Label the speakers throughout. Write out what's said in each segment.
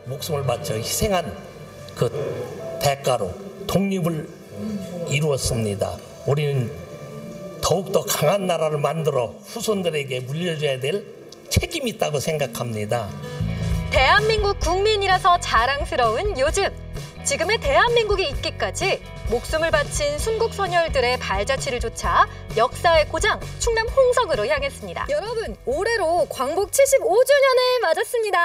Speaker 1: 목숨을 바쳐 희생한 그 대가로 독립을 이루었습니다. 우리는 더욱더 강한 나라를 만들어 후손들에게 물려줘야 될 책임이 있다고 생각합니다.
Speaker 2: 대한민국 국민이라서 자랑스러운 요즘. 지금의 대한민국이 있기까지 목숨을 바친 순국선열들의 발자취를 좇아 역사의 고장 충남 홍성으로 향했습니다. 여러분, 올해로 광복 75주년을 맞았습니다.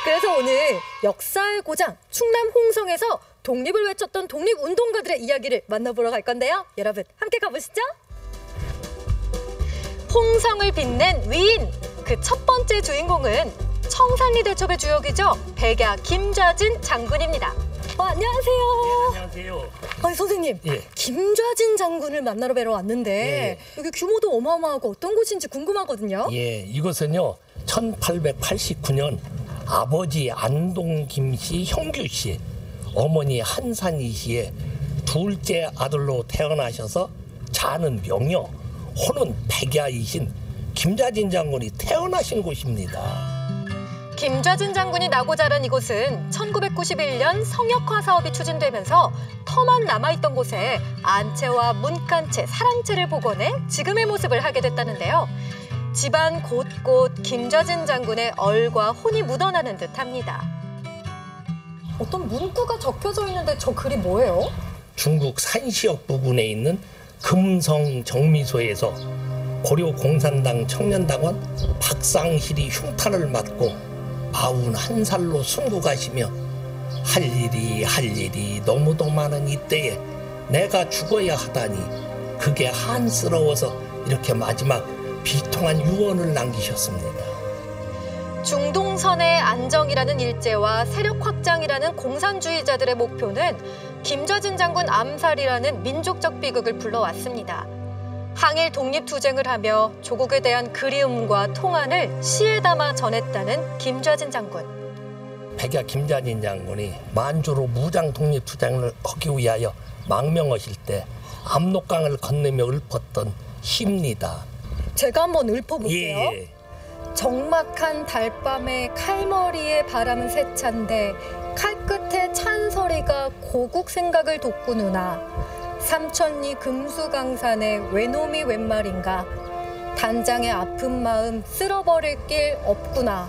Speaker 2: 그래서 오늘 역사의 고장 충남 홍성에서 독립을 외쳤던 독립운동가들의 이야기를 만나보러 갈 건데요. 여러분, 함께 가보시죠. 홍성을 빛낸 위인, 그 첫 번째 주인공은 청산리 대첩의 주역이죠. 백야 김좌진 장군입니다. 안녕하세요.
Speaker 1: 네, 안녕하세요.
Speaker 2: 아니, 선생님,
Speaker 1: 예.
Speaker 2: 김좌진 장군을 만나러 뵈러 왔는데 여기 규모도 어마어마하고 어떤 곳인지 궁금하거든요.
Speaker 1: 예, 이것은요 1889년 아버지 안동 김씨 형규 씨, 어머니 한산이 씨의 둘째 아들로 태어나셔서 자는 명여, 호는 백야이신 김좌진 장군이 태어나신 곳입니다.
Speaker 2: 김좌진 장군이 나고 자란 이곳은 1991년 성역화 사업이 추진되면서 터만 남아있던 곳에 안채와 문간채, 사랑채를 복원해 지금의 모습을 하게 됐다는데요. 집안 곳곳 김좌진 장군의 얼과 혼이 묻어나는 듯합니다. 어떤 문구가 적혀져 있는데 저 글이 뭐예요?
Speaker 1: 중국 산시역 부근에 있는 금성 정미소에서 고려 공산당 청년당원 박상실이 흉탄을 맞고 41살로 순국하시며 할 일이 너무도 많은 이때에 내가 죽어야 하다니 그게 한스러워서 이렇게 마지막 비통한 유언을 남기셨습니다.
Speaker 2: 중동선의 안정이라는 일제와 세력 확장이라는 공산주의자들의 목표는 김좌진 장군 암살이라는 민족적 비극을 불러왔습니다. 항일 독립투쟁을 하며 조국에 대한 그리움과 통한을 시에 담아 전했다는 김좌진 장군.
Speaker 1: 백야 김좌진 장군이 만주로 무장 독립투쟁을 하기 위하여 망명하실 때 압록강을 건너며 읊었던 시입니다.
Speaker 2: 제가 한번 읊어볼게요.
Speaker 1: 예.
Speaker 2: 적막한 달밤에 칼머리에 바람은 세찬데 칼끝에 찬소리가 고국 생각을 돋구누나 삼천리 금수강산에 외놈이 웬 말인가 단장의 아픈 마음 쓸어버릴 길 없구나.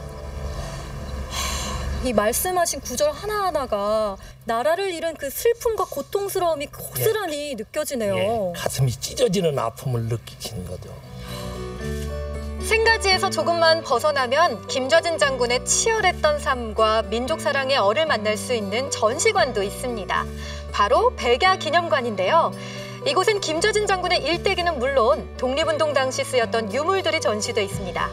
Speaker 2: 이 말씀하신 구절 하나하나가 나라를 잃은 그 슬픔과 고통스러움이 고스란히 느껴지네요.
Speaker 1: 예. 가슴이 찢어지는 아픔을 느끼시는 거죠.
Speaker 2: 생가지에서 조금만 벗어나면 김좌진 장군의 치열했던 삶과 민족 사랑의 얼을 만날 수 있는 전시관도 있습니다. 바로 백야 기념관인데요. 이곳엔 김좌진 장군의 일대기는 물론 독립운동 당시 쓰였던 유물들이 전시돼 있습니다.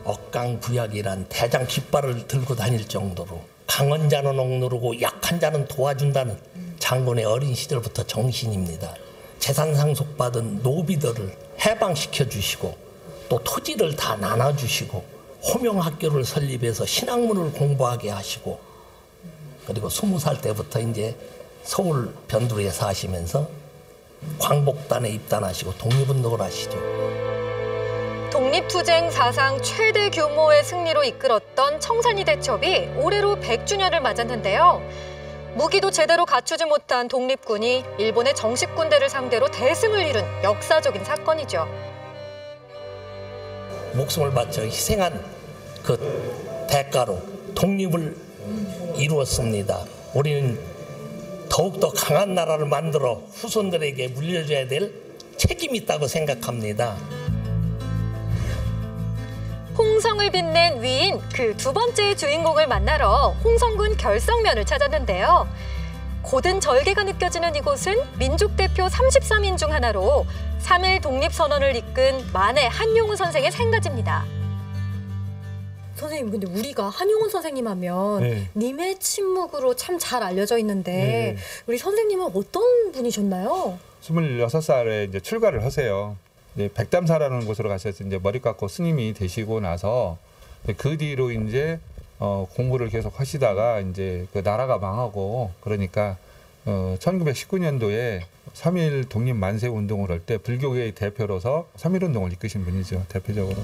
Speaker 1: 억강부약이란 대장 깃발을 들고 다닐 정도로 강한 자는 억누르고 약한 자는 도와준다는 장군의 어린 시절부터 정신입니다. 재산 상속받은 노비들을 해방시켜 주시고 또 토지를 다 나눠주시고 호명학교를 설립해서 신학문을 공부하게 하시고 그리고 20살 때부터 이제 서울 변두리에 사시면서 광복단에 입단하시고 독립운동을 하시죠.
Speaker 2: 독립투쟁 사상 최대 규모의 승리로 이끌었던 청산리 대첩이 올해로 100주년을 맞았는데요. 무기도 제대로 갖추지 못한 독립군이 일본의 정식 군대를 상대로 대승을 이룬 역사적인 사건이죠.
Speaker 1: 목숨을 바쳐 희생한 그 대가로 독립을 이루었습니다. 우리는 더욱더 강한 나라를 만들어 후손들에게 물려줘야 될 책임이 있다고 생각합니다.
Speaker 2: 홍성을 빛낸 위인, 그 두 번째 주인공을 만나러 홍성군 결성면을 찾았는데요. 고든 절개가 느껴지는 이곳은 민족 대표 33인 중 하나로 3.1 독립선언을 이끈 만해 한용운 선생의 생가지입니다. 선생님, 근데 우리가 한용운 선생님 하면 님의 침묵으로 참 잘 알려져 있는데 우리 선생님은 어떤 분이셨나요?
Speaker 3: 26살에 이제 출가를 하세요. 이제 백담사라는 곳으로 가셔서 이제 머리 깎고 스님이 되시고 나서 그 뒤로 이제 공부를 계속 하시다가 이제 그 나라가 망하고 그러니까 1919년도에 3.1 독립 만세 운동을 할 때 불교계의 대표로서 3.1 운동을 이끄신 분이죠, 대표적으로.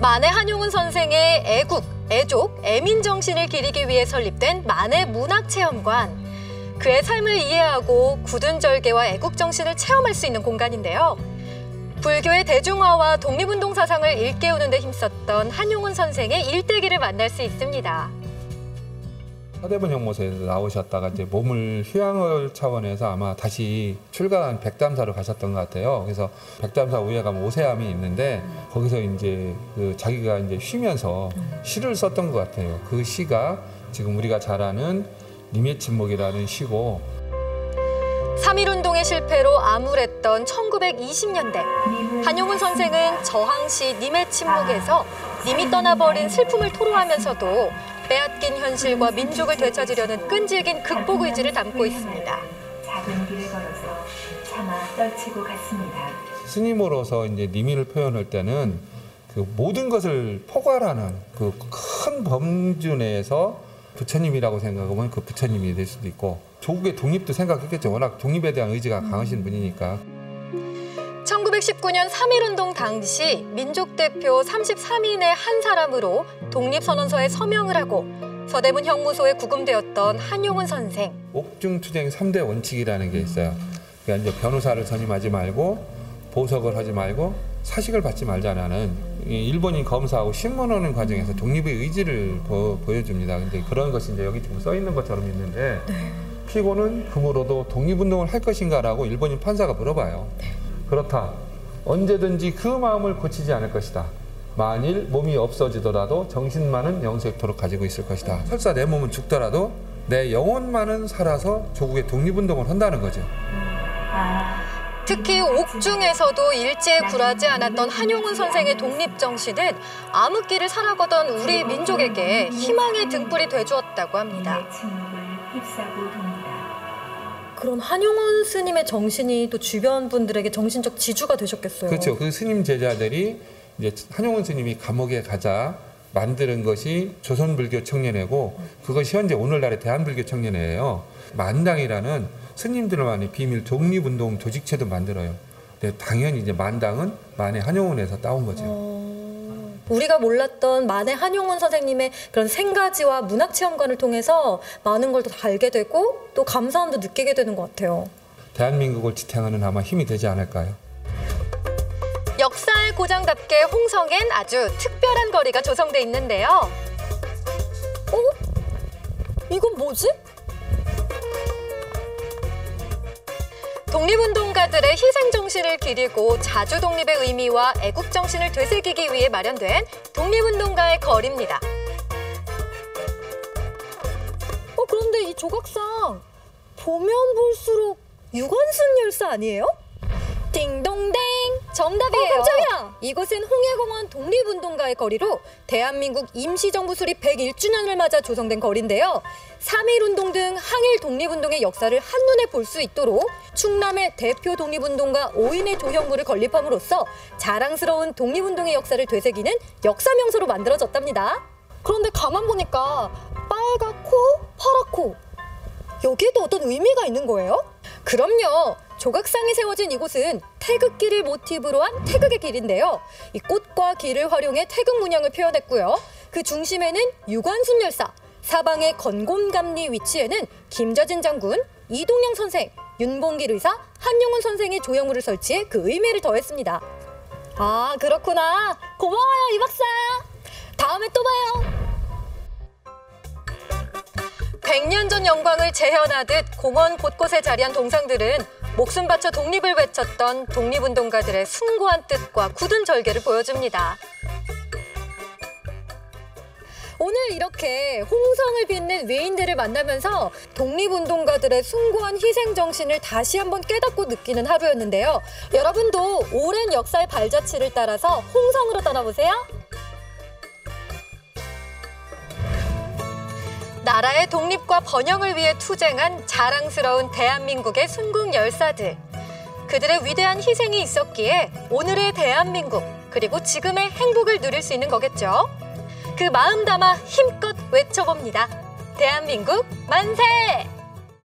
Speaker 2: 만해 한용운 선생의 애국, 애족, 애민 정신을 기리기 위해 설립된 만해 문학체험관. 그의 삶을 이해하고 굳은 절개와 애국 정신을 체험할 수 있는 공간인데요. 불교의 대중화와 독립운동 사상을 일깨우는 데 힘썼던 한용운 선생의 일대기를 만날 수 있습니다.
Speaker 3: 서대문 형무소에서 나오셨다가 이제 몸을 휴양을 차원에서 아마 다시 출가한 백담사로 가셨던 것 같아요. 그래서 백담사 위에 가면 오세암이 있는데 거기서 이제 자기가 이제 쉬면서 시를 썼던 것 같아요. 그 시가 지금 우리가 잘 아는 님의 침묵이라는 시고,
Speaker 2: 3.1운동의 실패로 암울했던 1920년대 한용운 선생은 저항시 님의 침묵에서 님이 떠나버린 슬픔을 토로하면서도 빼앗긴 현실과 민족을 되찾으려는 끈질긴 극복 의지를 담고 있습니다.
Speaker 4: 작은 길을 걸어서 차마 떨치고 갔습니다.
Speaker 3: 스님으로서 이제 님의를 표현할 때는 그 모든 것을 포괄하는 그 큰 범주 내에서 부처님이라고 생각하면 그 부처님이 될 수도 있고, 조국의 독립도 생각했겠죠. 워낙 독립에 대한 의지가 강하신 분이니까.
Speaker 2: 1919년 3.1운동 당시 민족 대표 33인의 한 사람으로 독립선언서에 서명을 하고 서대문 형무소에 구금되었던 한용운 선생.
Speaker 3: 옥중투쟁 3대 원칙이라는 게 있어요. 그러니까 이제 변호사를 선임하지 말고, 보석을 하지 말고, 사식을 받지 말자라는 일본인 검사하고 신문하는 과정에서 독립의 의지를 보여줍니다. 근데 그런 것이 이제 여기 지금 써 있는 것처럼 있는데, 피고는 금으로도 독립운동을 할 것인가라고 일본인 판사가 물어봐요. 그렇다. 언제든지 그 마음을 고치지 않을 것이다. 만일 몸이 없어지더라도 정신만은 영생토록 가지고 있을 것이다. 설사 내 몸은 죽더라도 내 영혼만은 살아서 조국의 독립운동을 한다는 거죠.
Speaker 2: 특히 옥중에서도 일제에 굴하지 않았던 한용운 선생의 독립정신은 암흑기를 살아가던 우리 민족에게 희망의 등불이 되주었다고 합니다. 그런 한용운 스님의 정신이 또 주변 분들에게 정신적 지주가 되셨겠어요.
Speaker 3: 그렇죠. 그 스님 제자들이 이제 한용운 스님이 감옥에 가자 만드는 것이 조선불교 청년회고, 그것이 현재 오늘날의 대한불교 청년회예요. 만당이라는 스님들만의 비밀 독립운동 조직체도 만들어요. 근데 당연히 이제 만당은 만해 한용운에서 따온 거죠.
Speaker 2: 우리가 몰랐던 만해 한용운 선생님의 그런 생가지와 문학체험관을 통해서 많은 걸 더 알게 되고 또 감사함도 느끼게 되는 것 같아요.
Speaker 3: 대한민국을 지탱하는 아마 힘이 되지 않을까요?
Speaker 2: 역사의 고장답게 홍성엔 아주 특별한 거리가 조성돼 있는데요. 이건 뭐지? 독립운동가들의 희생정신을 기리고 자주 독립의 의미와 애국정신을 되새기기 위해 마련된 독립운동가의 거리입니다. 그런데 이 조각상 보면 볼수록 유관순 열사 아니에요? 딩동댕! 정답이에요. 깜짝이야! 이곳은 홍해공원 독립운동가의 거리로 대한민국 임시정부 수립 101주년을 맞아 조성된 거리인데요. 3.1운동 등 항일 독립운동의 역사를 한눈에 볼 수 있도록 충남의 대표 독립운동가 5인의 조형물을 건립함으로써 자랑스러운 독립운동의 역사를 되새기는 역사명소로 만들어졌답니다. 그런데 가만 보니까 빨갛고 파랗고 여기에도 어떤 의미가 있는 거예요? 그럼요. 조각상이 세워진 이곳은 태극기를 모티브로 한 태극의 길인데요. 이 꽃과 길을 활용해 태극 문양을 표현했고요. 그 중심에는 유관순 열사, 사방의 건곤감리 위치에는 김저진 장군, 이동영 선생, 윤봉길 의사, 한용운 선생의 조형물을 설치해 그 의미를 더했습니다. 아, 그렇구나. 고마워요, 이 박사. 다음에 또 봐요. 100년 전 영광을 재현하듯 공원 곳곳에 자리한 동상들은 목숨 바쳐 독립을 외쳤던 독립운동가들의 숭고한 뜻과 굳은 절개를 보여줍니다. 오늘 이렇게 홍성을 빛낸 외인들을 만나면서 독립운동가들의 숭고한 희생정신을 다시 한번 깨닫고 느끼는 하루였는데요. 여러분도 오랜 역사의 발자취를 따라서 홍성으로 떠나보세요. 나라의 독립과 번영을 위해 투쟁한 자랑스러운 대한민국의 순국 열사들. 그들의 위대한 희생이 있었기에 오늘의 대한민국, 그리고 지금의 행복을 누릴 수 있는 거겠죠. 그 마음 담아 힘껏 외쳐봅니다. 대한민국 만세!